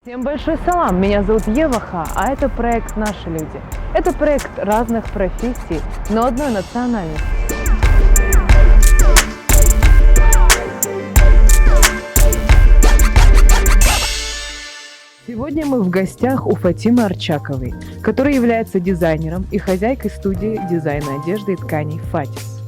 Всем большой салам! Меня зовут Ева Ха, а это проект «Наши люди». Это проект разных профессий, но одной национальности. Сегодня мы в гостях у Фатимы Арчаковой, которая является дизайнером и хозяйкой студии дизайна одежды и тканей «Фатис».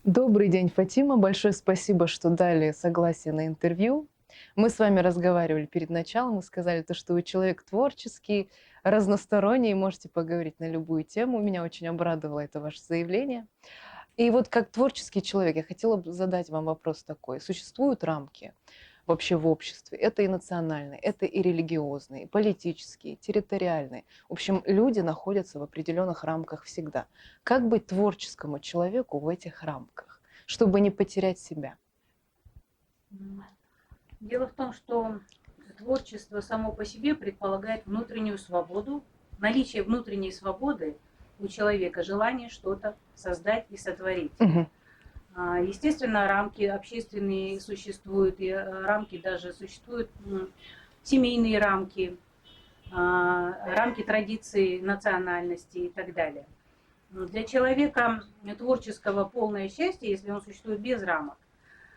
Добрый день, Фатима. Большое спасибо, что дали согласие на интервью. Мы с вами разговаривали перед началом и сказали, что вы человек творческий, разносторонний, можете поговорить на любую тему. Меня очень обрадовало это ваше заявление. И вот как творческий человек я хотела бы задать вам вопрос такой. Существуют рамки вообще в обществе? Это и национальные, это и религиозные, и политические, территориальные. В общем, люди находятся в определенных рамках всегда. Как быть творческому человеку в этих рамках, чтобы не потерять себя? Дело в том, что творчество само по себе предполагает внутреннюю свободу, наличие внутренней свободы у человека, желание что-то создать и сотворить. Естественно, рамки общественные существуют, и рамки даже существуют, семейные рамки, рамки традиций, национальности и так далее. Для человека творческого полное счастье, если он существует без рамок.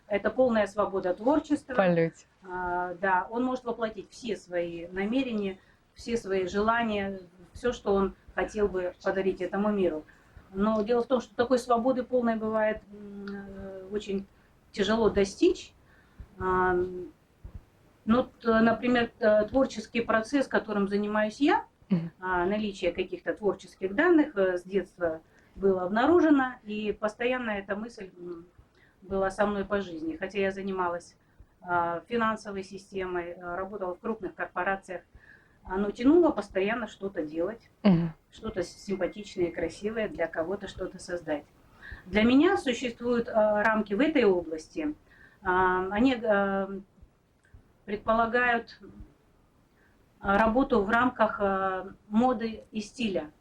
Это полная свобода творчества. Полете. Да, он может воплотить все свои намерения, все свои желания, все, что он хотел бы подарить этому миру. Но дело в том, что такой свободы полной бывает очень тяжело достичь. Ну, например, творческий процесс, которым занимаюсь я, наличие каких-то творческих данных с детства было обнаружено, и постоянно эта мысль была со мной по жизни. Хотя я занималась финансовой системой, работала в крупных корпорациях, но тянула постоянно что-то делать, что-то симпатичное и красивое, для кого-то что-то создать. Для меня существуют рамки в этой области. Они предполагают работу в рамках моды и стиля.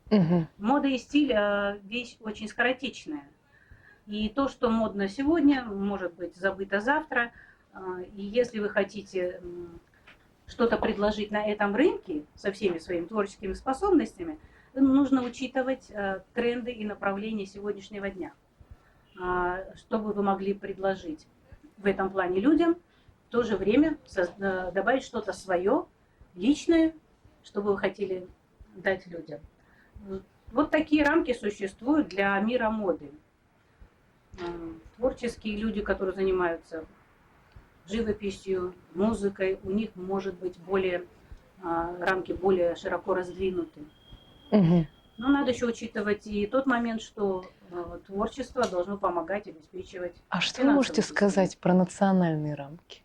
Мода и стиль вещь очень скоротечная. И то, что модно сегодня, может быть забыто завтра. И если вы хотите что-то предложить на этом рынке со всеми своими творческими способностями, нужно учитывать тренды и направления сегодняшнего дня, чтобы вы могли предложить в этом плане людям, в то же время добавить что-то свое, личное, чтобы вы хотели дать людям. Вот такие рамки существуют для мира моды. Творческие люди, которые занимаются живописью, музыкой, у них может быть рамки более широко раздвинуты. Но надо еще учитывать и тот момент, что творчество должно помогать обеспечивать. А что вы можете сказать про национальные рамки?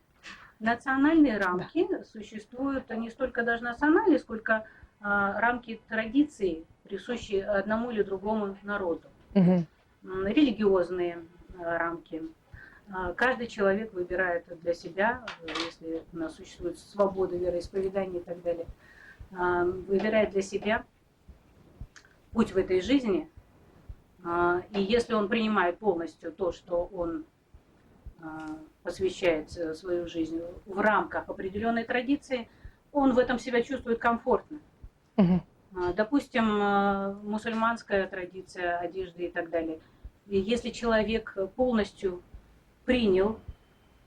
Национальные рамки существуют не столько даже национальные, сколько рамки традиций, присущие одному или другому народу. Религиозные рамки. Каждый человек выбирает для себя, если у нас существует свобода вероисповедания и так далее, выбирает для себя путь в этой жизни. И если он принимает полностью то, что он посвящает свою жизнь в рамках определенной традиции, он в этом себя чувствует комфортно. Допустим, мусульманская традиция одежды и так далее. И если человек полностью принял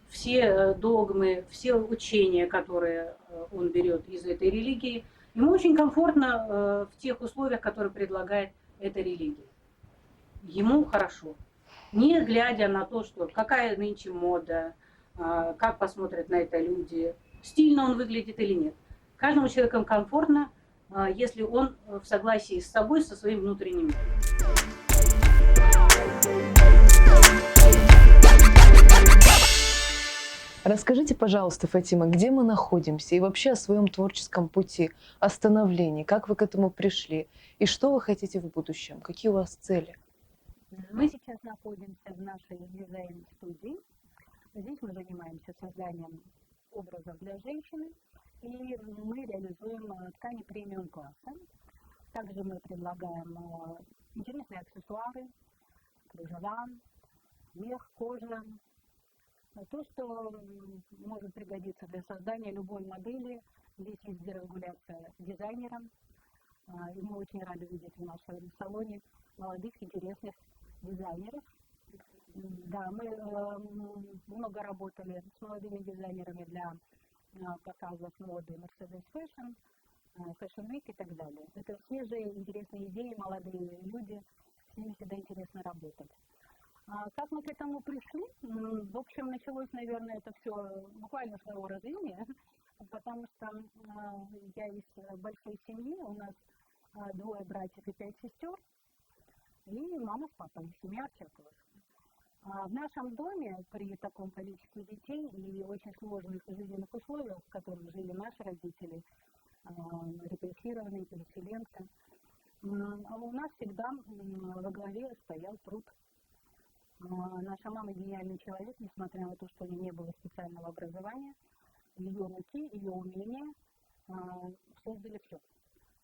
все догмы, все учения, которые он берет из этой религии, ему очень комфортно в тех условиях, которые предлагает эта религия. Ему хорошо. Не глядя на то, что какая нынче мода, как посмотрят на это люди, стильно он выглядит или нет. Каждому человеку комфортно, если он в согласии с собой, со своим внутренним миром. Расскажите, пожалуйста, Фатима, где мы находимся и вообще о своем творческом пути, о становлении, как вы к этому пришли и что вы хотите в будущем, какие у вас цели? Мы сейчас находимся в нашей дизайн-студии. Здесь мы занимаемся созданием образов для женщины, и мы реализуем ткани премиум-класса. Также мы предлагаем интересные аксессуары, кружева, мех, кожа. То, что может пригодиться для создания любой модели здесь есть где разгуляться дизайнерам. И мы очень рады видеть в нашем салоне молодых, интересных дизайнеров. Да, мы много работали с молодыми дизайнерами для показов моды Mercedes Fashion, Fashion Week и так далее. Это свежие, интересные идеи, молодые люди, с ними всегда интересно работать. Как мы к этому пришли? В общем, началось, наверное, это все буквально с моего рождения, потому что я из большой семьи, у нас 2 братьев и 5 сестер, и мама с папой, семья Арчаковых. В нашем доме при таком количестве детей и очень сложных жизненных условиях, в которых жили наши родители, репрессированные переселенцы, у нас всегда во главе стоял труд. Наша мама гениальный человек, несмотря на то, что у нее не было специального образования, ее руки, ее умения создали все.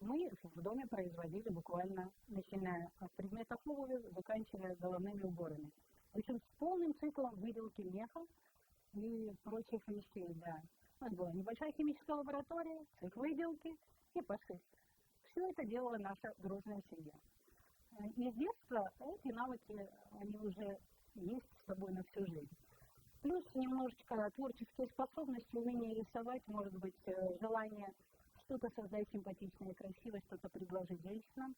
Мы в доме производили буквально, начиная от предметов обуви, заканчивая головными уборами. Причем с полным циклом выделки меха и прочих вещей, да. У нас была небольшая химическая лаборатория, цех выделки и пошли. Все это делала наша дружная семья. И с детства эти навыки, они уже есть с собой на всю жизнь. Плюс немножечко творческие способности, умение рисовать, может быть, желание что-то создать симпатичное и красивое, что-то предложить женщинам.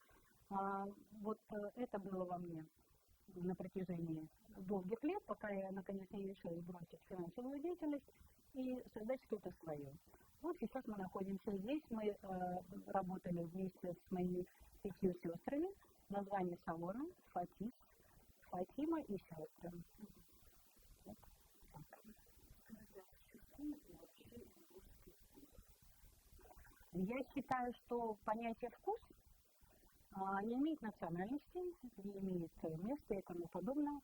Вот это было во мне на протяжении долгих лет, пока я, наконец, не решила бросить финансовую деятельность и создать что-то свое. Вот сейчас мы находимся здесь, мы работали вместе с моими 5 сестрами, название салона Фатис, Фатима и сестры. Вот так. Я считаю, что понятие «вкус» не имеет национальности, не имеет места и тому подобное.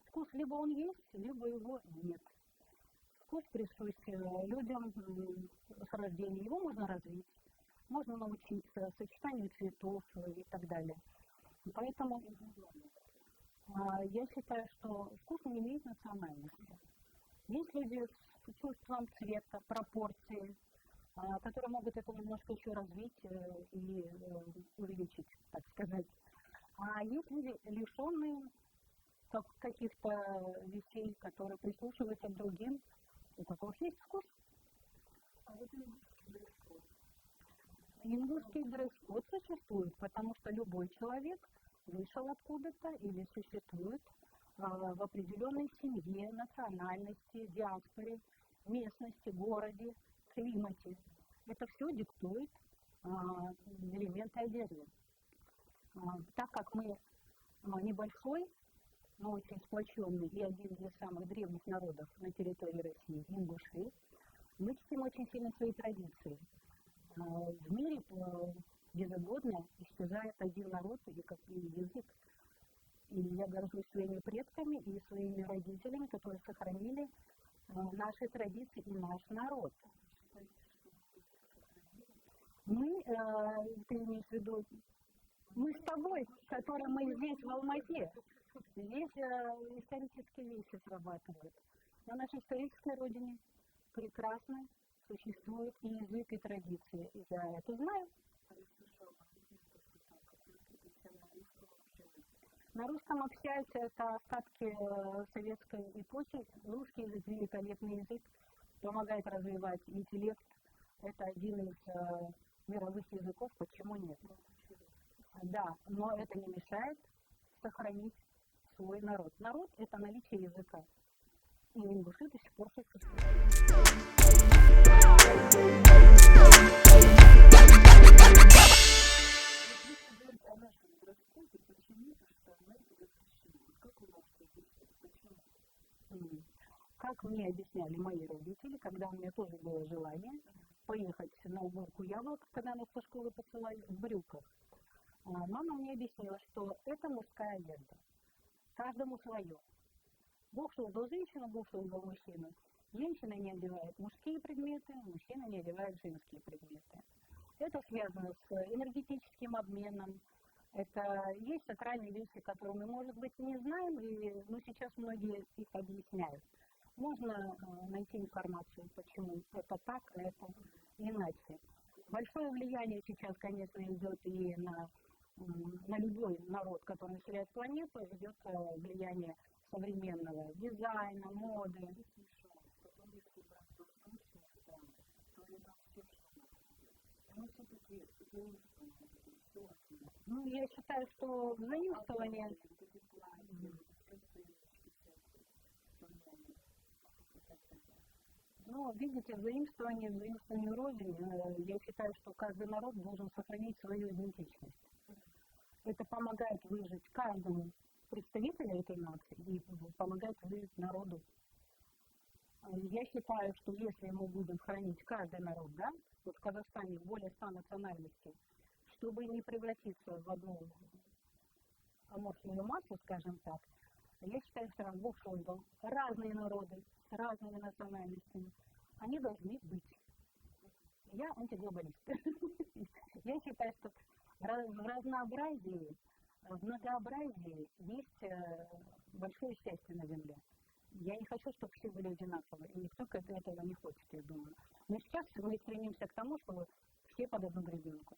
Вкус либо он есть, либо его нет. Вкус присущ людям с рождения, его можно развить, можно научиться сочетанию цветов и так далее. Поэтому я считаю, что вкус не имеет национальности. Есть люди с чувством цвета, пропорции, которые могут это немножко еще развить и увеличить, так сказать. А есть люди, лишенные каких-то вещей, которые прислушиваются к другим, у которых есть вкус. Ингушский дресс-код существует, потому что любой человек вышел откуда-то или существует в определенной семье, национальности, диаспоре, местности, городе, климате. Это все диктует элементы одежды. Так как мы небольшой, но очень сплоченный и один из самых древних народов на территории России, ингуши, мы чтим очень сильно свои традиции. В мире ежегодно исчезает один народ и язык. И я горжусь своими предками и своими родителями, которые сохранили наши традиции и наш народ. Мы, ты имеешь в виду, мы с тобой, которые мы здесь в Алмате, здесь исторические вещи срабатывают. На нашей исторической родине прекрасно существует и язык, и традиции. И я это знаю. На русском общаются, это остатки советской эпохи. Русский язык, великолепный язык, помогает развивать интеллект. Это один из мировых языков, почему нет? Да, но это не мешает сохранить свой народ. Народ – это наличие языка. И ингуши до сих пор существуют. Как мне объясняли мои родители, когда у меня тоже было желание поехать на уборку яблок, когда нас со школы посылали в брюках, мама мне объяснила, что это мужская одежда. Каждому свое. Бог создал женщину, Бог создал мужчину. Женщина не одевает мужские предметы, мужчина не одевает женские предметы. Это связано с энергетическим обменом. Это есть сакральные вещи, которые мы, может быть, не знаем, но сейчас многие их объясняют. Можно найти информацию, почему это так, а это иначе. большое влияние сейчас, конечно, идет и на любой народ, который населяет планету, идет влияние современного дизайна, моды. Ну, я считаю, что заимствование... Ну, видите, заимствование рознь. Я считаю, что каждый народ должен сохранить свою идентичность. Это помогает выжить каждому представителю этой нации и помогает выжить народу. Я считаю, что если мы будем хранить каждый народ, да, вот в Казахстане более 100 национальностей, чтобы не превратиться в одну аморфную массу, скажем так, я считаю, что Бог создал разные народы с разными национальностями. Они должны быть. Я антиглобалист. Я считаю, что в разнообразии, в многообразии есть большое счастье на Земле. Я не хочу, чтобы все были одинаковы, и никто этого не хочет, я думаю. Но сейчас мы стремимся к тому, чтобы все под одну гребенку.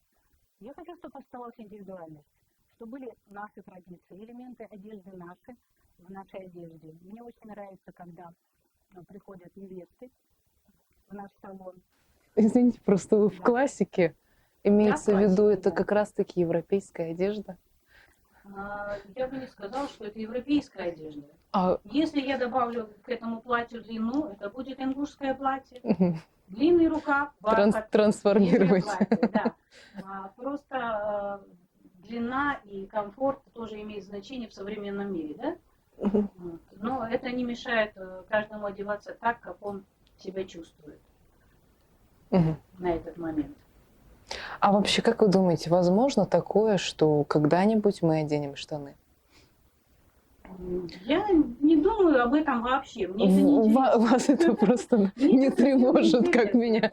Я хочу, чтобы оставалась индивидуальность, чтобы были наши традиции, элементы одежды наши, в нашей одежде. Мне очень нравится, когда приходят невесты в наш салон. Извините, просто в классике имеется в виду, это да. как раз-таки европейская одежда. Я бы не сказала, что это европейская одежда. А... Если я добавлю к этому платью длину, это будет ингушское платье. Длинный рукав, бархат, трансформировать. Платье, да. Просто длина и комфорт тоже имеет значение в современном мире, да? Но это не мешает каждому одеваться так, как он себя чувствует на этот момент. А вообще, как вы думаете, возможно такое, что когда-нибудь мы оденем штаны? Я не думаю об этом вообще. Мне это не интересно. Вас это просто не тревожит, как меня.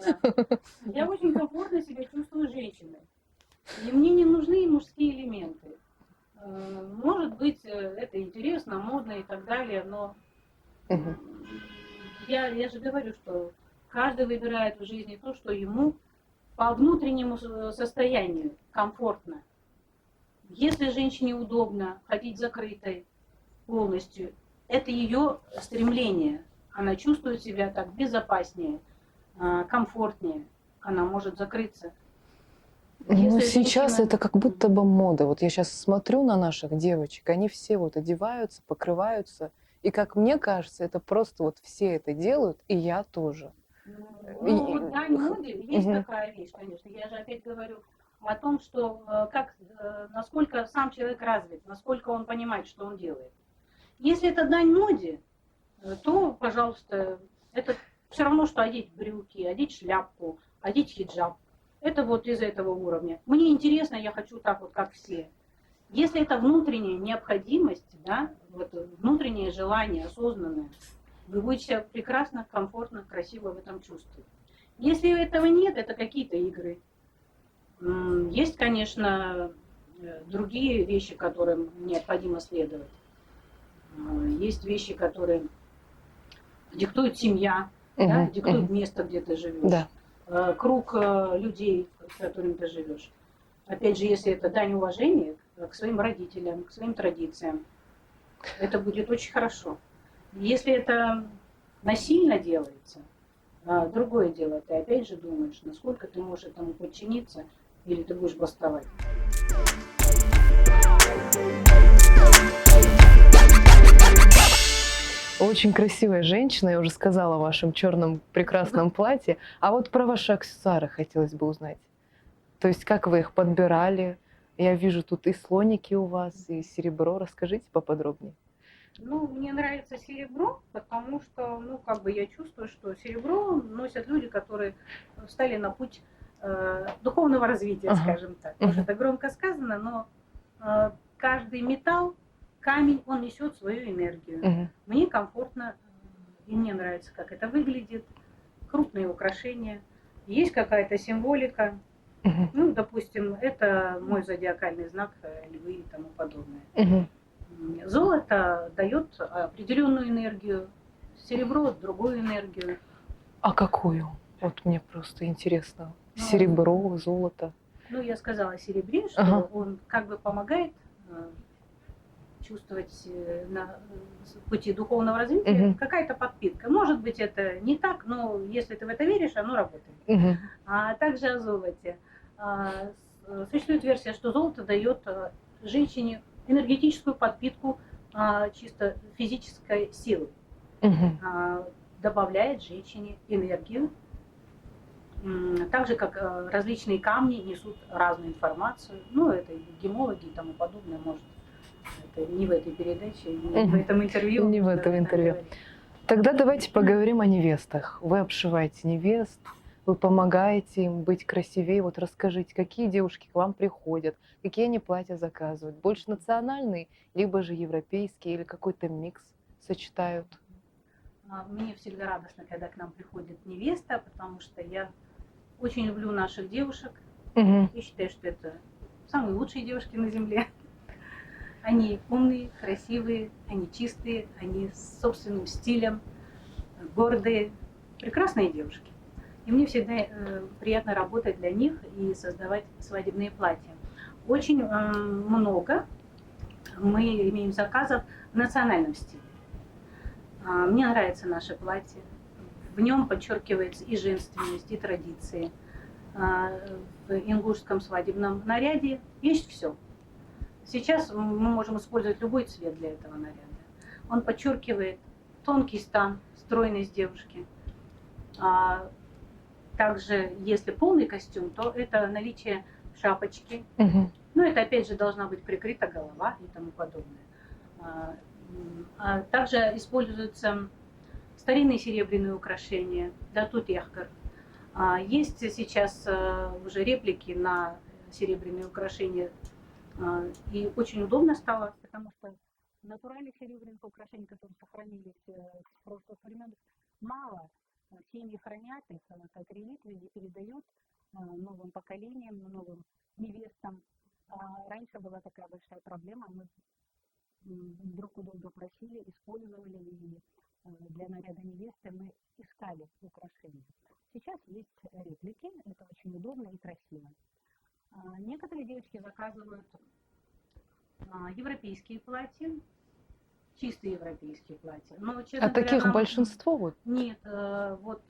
Я очень комфортно себя чувствую женщиной. И мне не нужны мужские элементы. Может быть, это интересно, модно и так далее, но я же говорю, что каждый выбирает в жизни то, что ему по внутреннему состоянию комфортно. Если женщине удобно ходить закрытой полностью, это ее стремление. Она чувствует себя так безопаснее, комфортнее. Она может закрыться. Ну, сейчас это как будто бы мода. Вот я сейчас смотрю на наших девочек, они все вот одеваются, покрываются. И как мне кажется, это просто вот все это делают, и я тоже. Ну, вот дань моде есть такая вещь, конечно. Я же опять говорю о том, что насколько сам человек развит, насколько он понимает, что он делает. Если это дань моде, то, пожалуйста, это все равно, что одеть брюки, одеть шляпку, одеть хиджаб. Это вот из этого уровня. Мне интересно, я хочу так вот, как все. Если это внутренняя необходимость, да, вот внутреннее желание, осознанное, вы будете себя прекрасно, комфортно, красиво в этом чувствовать. Если этого нет, это какие-то игры. Есть, конечно, другие вещи, которым необходимо следовать. Есть вещи, которые диктует семья, да, диктует место, где ты живешь, круг людей, с которыми ты живешь. Опять же, если это дань уважения к своим родителям, к своим традициям, это будет очень хорошо. Если это насильно делается, другое дело, ты опять же думаешь, насколько ты можешь этому подчиниться, или ты будешь бастовать. Очень красивая женщина, я уже сказала в вашем черном прекрасном платье. А вот про ваши аксессуары хотелось бы узнать. То есть как вы их подбирали? Я вижу тут и слоники у вас, и серебро. Расскажите поподробнее. Ну, мне нравится серебро, потому что, ну, как бы я чувствую, что серебро носят люди, которые встали на путь духовного развития, скажем так. Может, это громко сказано, но каждый металл, камень, он несет свою энергию. Мне комфортно, и мне нравится, как это выглядит. Крупные украшения. Есть какая-то символика. Ну, допустим, это мой зодиакальный знак, львы и тому подобное. Золото дает определенную энергию, серебро другую энергию. А какую? Вот мне просто интересно. Ну, Серебро, золото. Ну, я сказала о серебре, что Ага. он как бы помогает чувствовать на пути духовного развития Мгм. какая-то подпитка. Может быть, это не так, но если ты в это веришь, оно работает. Мгм. А также о золоте. Существует версия, что золото дает женщине энергетическую подпитку чисто физической силы, Мгм. добавляет женщине энергию, так же, как различные камни несут разную информацию. Ну, это и гемологи и тому подобное, может, это не в этой передаче, не в Мгм. этом интервью. Не в нужно этом об этом интервью. говорить. Тогда давайте поговорим о невестах. Вы обшиваете невест, вы помогаете им быть красивее. Вот расскажите, какие девушки к вам приходят, какие они платья заказывают? Больше национальные, либо же европейские, или какой-то микс сочетают? Мне всегда радостно, когда к нам приходит невеста, потому что я очень люблю наших девушек. Мгм. Я считаю, что это самые лучшие девушки на земле. Они умные, красивые, они чистые, они с собственным стилем, гордые, прекрасные девушки. И мне всегда приятно работать для них и создавать свадебные платья. Очень много мы имеем заказов в национальном стиле. Мне нравится наше платье. В нем подчеркивается и женственность, и традиции. В ингушском свадебном наряде есть все. Сейчас мы можем использовать любой цвет для этого наряда. Он подчеркивает тонкий стан, стройность девушки. Также, если полный костюм, то это наличие шапочки. Мгм. Ну, это опять же должна быть прикрыта голова и тому подобное. Также используются старинные серебряные украшения, датут яхкар. Есть сейчас уже реплики на серебряные украшения, и очень удобно стало. Потому что натуральных серебряных украшений, которые сохранились с прошлых времен, мало. Семьи хранят их как реликвии и передают новым поколениям, новым невестам. Раньше была такая большая проблема, мы друг у друга просили, использовали, и для наряда невесты мы искали украшения. Сейчас есть реплики, это очень удобно и красиво. Некоторые девочки заказывают европейские платья, чистые европейские платья. Но, честно А говоря, таких нам большинство вот. нет, вот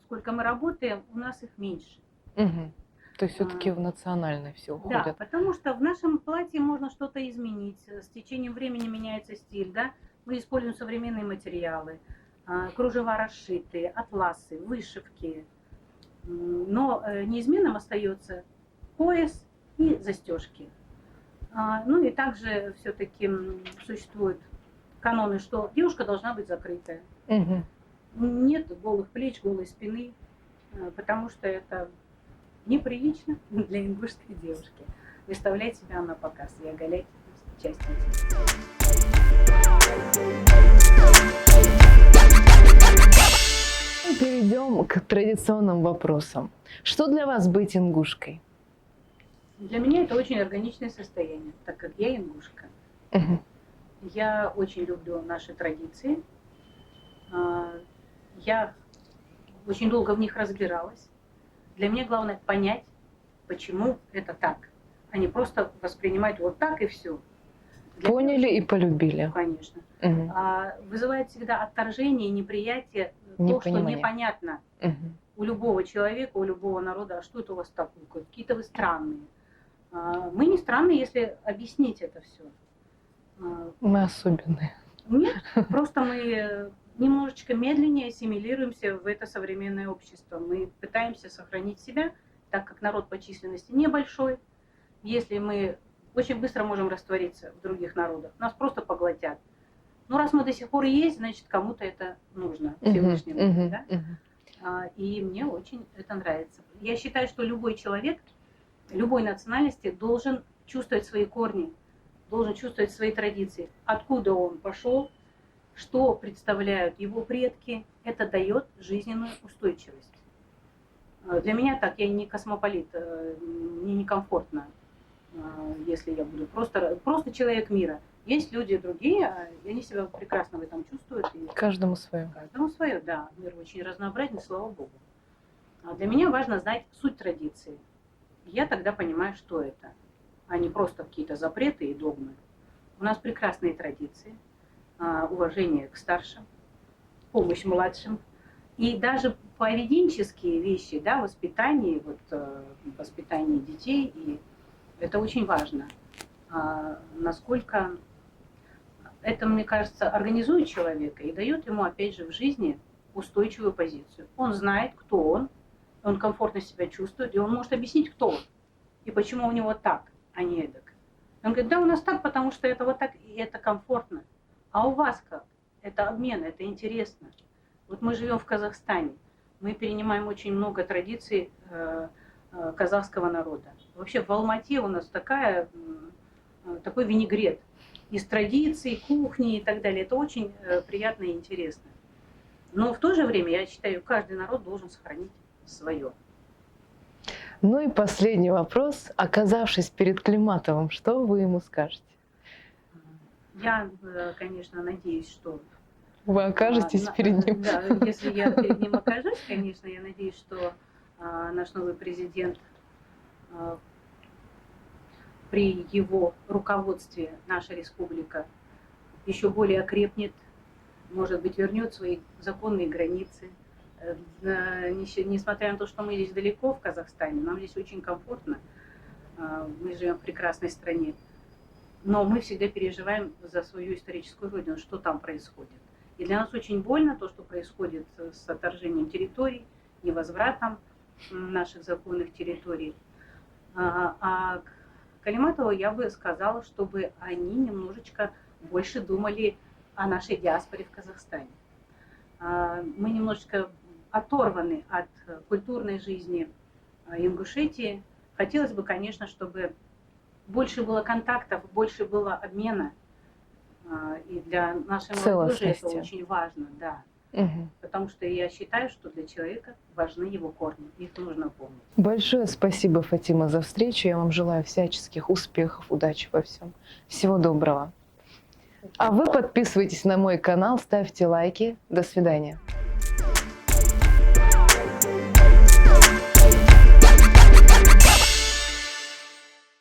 сколько мы работаем, у нас их меньше. Мгм. То есть все-таки А, в национальное все Да, уходят. потому что в нашем платье можно что-то изменить. С течением времени меняется стиль, да. Мы используем современные материалы, кружева расшитые, атласы, вышивки. Но неизменным остается пояс и застежки. Ну и также все-таки существуют каноны, что девушка должна быть закрытая. Мгм. Нет голых плеч, голой спины, потому что это неприлично для ингушской девушки выставлять себя на показ и оголять части тела. Перейдем к традиционным вопросам. Что для вас быть ингушкой? Для меня это очень органичное состояние, так как я ингушка. Мгм. Я очень люблю наши традиции. Я очень долго в них разбиралась. Для меня главное понять, почему это так, а не просто воспринимать вот так и все. Поняли и полюбили. Конечно. Мгм. Вызывает всегда отторжение, неприятие, то, что Непонимание. непонятно Мгм. у любого человека, у любого народа. А что это у вас такое? Какие-то вы странные. Мы не странные, если объяснить это все. Мы особенные. Нет, просто мы немножечко медленнее ассимилируемся в это современное общество. Мы пытаемся сохранить себя, так как народ по численности небольшой. Если мы очень быстро можем раствориться в других народах, нас просто поглотят. Ну, раз мы до сих пор есть, значит, кому-то это нужно, Всевышнему. Мгм. Да? Мгм. И мне очень это нравится. Я считаю, что любой человек, любой национальности должен чувствовать свои корни, должен чувствовать свои традиции. Откуда он пошел, что представляют его предки, это дает жизненную устойчивость. Для меня так, я не космополит, мне некомфортно, если я буду просто человек мира. Есть люди другие, и они себя прекрасно в этом чувствуют. И Каждому свое. каждому свое, да. Мир очень разнообразен, слава богу. Для меня важно знать суть традиции. Я тогда понимаю, что это, а не просто какие-то запреты и догмы. У нас прекрасные традиции, уважение к старшим, помощь младшим. И даже поведенческие вещи, да, воспитание, воспитание детей, и это очень важно. Насколько это, мне кажется, организует человека и дает ему, опять же, в жизни устойчивую позицию. Он знает, кто он комфортно себя чувствует, и он может объяснить, кто он, и почему у него так, а не эдак. Он говорит, да, у нас так, потому что это вот так, и это комфортно. А у вас как? Это обмен, это интересно. Вот мы живем в Казахстане, мы перенимаем очень много традиций казахского народа. Вообще в Алмате у нас такой винегрет из традиций, кухни и так далее. Это очень приятно и интересно. Но в то же время, я считаю, каждый народ должен сохранить свое. Ну и последний вопрос. Оказавшись перед Климатовым, что вы ему скажете? Я, конечно, надеюсь, что... Вы окажетесь перед ним? Да, если я перед ним окажусь, конечно, я надеюсь, что наш новый президент при его руководстве наша республика еще более окрепнет, может быть, вернет свои законные границы. Несмотря на то, что мы здесь далеко в Казахстане, нам здесь очень комфортно, мы живем в прекрасной стране, но мы всегда переживаем за свою историческую родину, что там происходит. И для нас очень больно то, что происходит с отторжением территорий, невозвратом наших законных территорий. А Калиматову я бы сказала, чтобы они немножечко больше думали о нашей диаспоре в Казахстане. Мы немножечко оторваны от культурной жизни Ингушетии. Хотелось бы, конечно, чтобы больше было контактов, больше было обмена. И для нашей молодежи это очень важно, да. Угу. Потому что я считаю, что для человека важны его корни. Их нужно помнить. Большое спасибо, Фатима, за встречу. Я вам желаю всяческих успехов, удачи во всем. Всего доброго. А вы подписывайтесь на мой канал, ставьте лайки. До свидания.